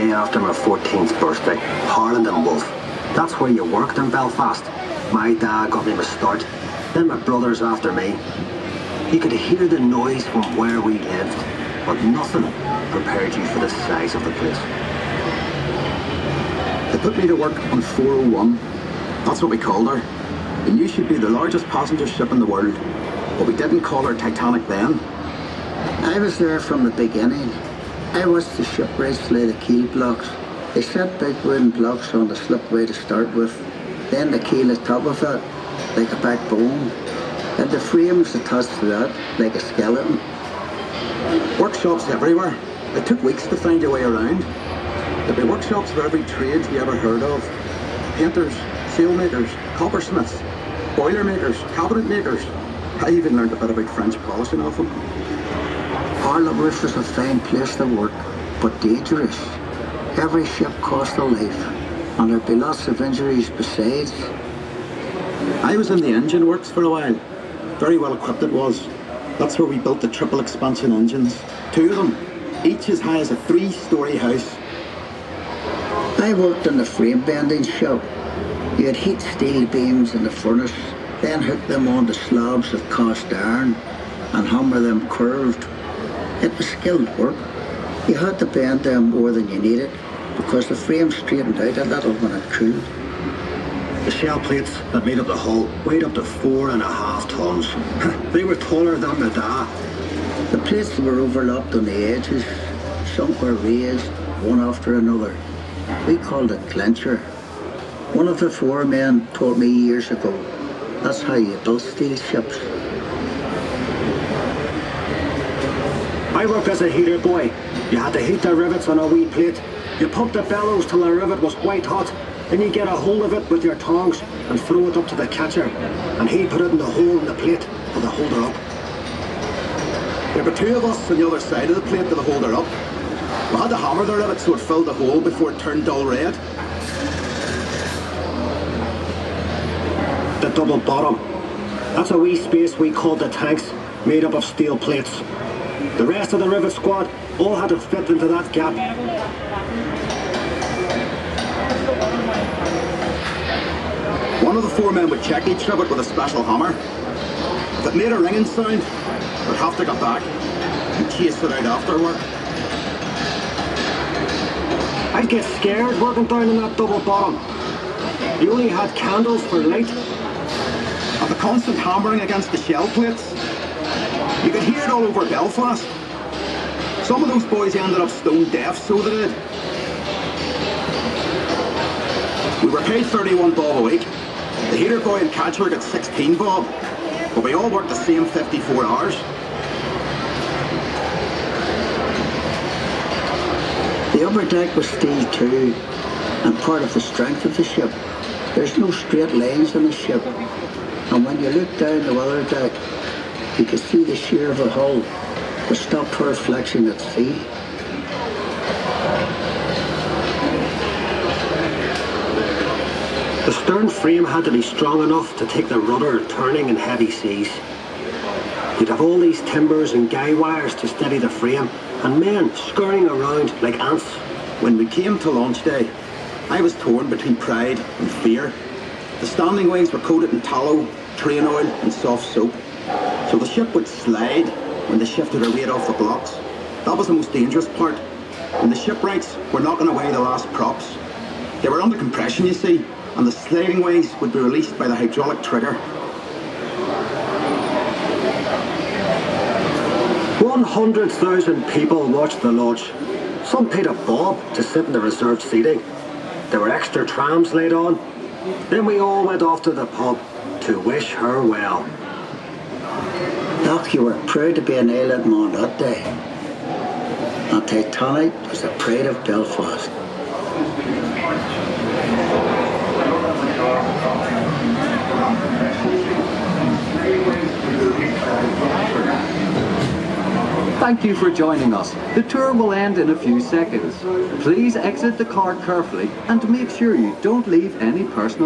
day after my 14th birthday, Harland and Wolf. That's where you worked in Belfast. My dad got me my start, then my brothers after me. You could hear the noise from where we lived, but nothing prepared you for the size of the place. They put me to work on 401. That's what we called her. We knew she'd be the largest passenger ship in the world, but we didn't call her Titanic then. I was there from the beginning. I watched the shipwrights lay the keel blocks. They set big wooden blocks on the slipway to start with, then the keel at top of it, like a backbone, and the frames attached to that, like a skeleton. Workshops everywhere. It took weeks to find your way around. There'd be workshops for every trade you ever heard of. Painters, sailmakers, coppersmiths, boiler makers, cabinet makers. I even learned a bit about French polishing off them. Harland was a fine place to work, but dangerous. Every ship cost a life, and there'd be lots of injuries besides. I was in the engine works for a while. Very well equipped it was. That's where we built the triple expansion engines. 2 of them, each as high as a 3-story house. I worked in the frame bending shop. You'd heat steel beams in the furnace, then hook them onto slabs of cast iron and hammer them curved. It was skilled work. You had to bend them more than you needed because the frame straightened out a little when it cooled. The shell plates that made up the hull weighed up to 4.5 tons. They were taller than the dad. The plates were overlapped on the edges. Some were raised, one after another. We called it clincher. One of the foremen told me years ago, that's how you build steel ships. I worked as a heater boy. You had to heat the rivets on a wee plate. You pumped the bellows till the rivet was white hot. Then you get a hold of it with your tongs and throw it up to the catcher. And he put it in the hole in the plate for the holder up. There were 2 of us on the other side of the plate for the holder up. We had to hammer the rivet so it filled the hole before it turned dull red. The double bottom. That's a wee space we called the tanks, made up of steel plates. The rest of the rivet squad all had to fit into that gap. One of the foremen would check each rivet with a special hammer. If it made a ringing sound, we'd have to go back and chase it out after work. I'd get scared working down in that double bottom. You only had candles for light. And the constant hammering against the shell plates. You could hear it all over Belfast. Some of those boys ended up stone deaf, so they did. We were paid 31 bob a week. The heater boy and catcher got 16 bob. But we all worked the same 54 hours. The upper deck was steel too, and part of the strength of the ship. There's no straight lines on the ship, and when you look down the weather deck, you could see the shear of the hull, to stop her reflection at sea. The stern frame had to be strong enough to take the rudder turning in heavy seas. You'd have all these timbers and guy wires to steady the frame, and men scurrying around like ants. When we came to launch day, I was torn between pride and fear. The standing wings were coated in tallow, train oil and soft soap, so the ship would slide when they shifted her weight off the blocks. That was the most dangerous part. And the shipwrights were knocking away the last props. They were under compression, you see, and the sliding wings would be released by the hydraulic trigger. 100,000 people watched the launch. Some paid a bob to sit in the reserved seating. There were extra trams laid on. Then we all went off to the pub to wish her well. Doc, you were proud to be an island man that day. And Titanic was the pride of Belfast. Thank you for joining us. The tour will end in a few seconds. Please exit the car carefully and make sure you don't leave any personal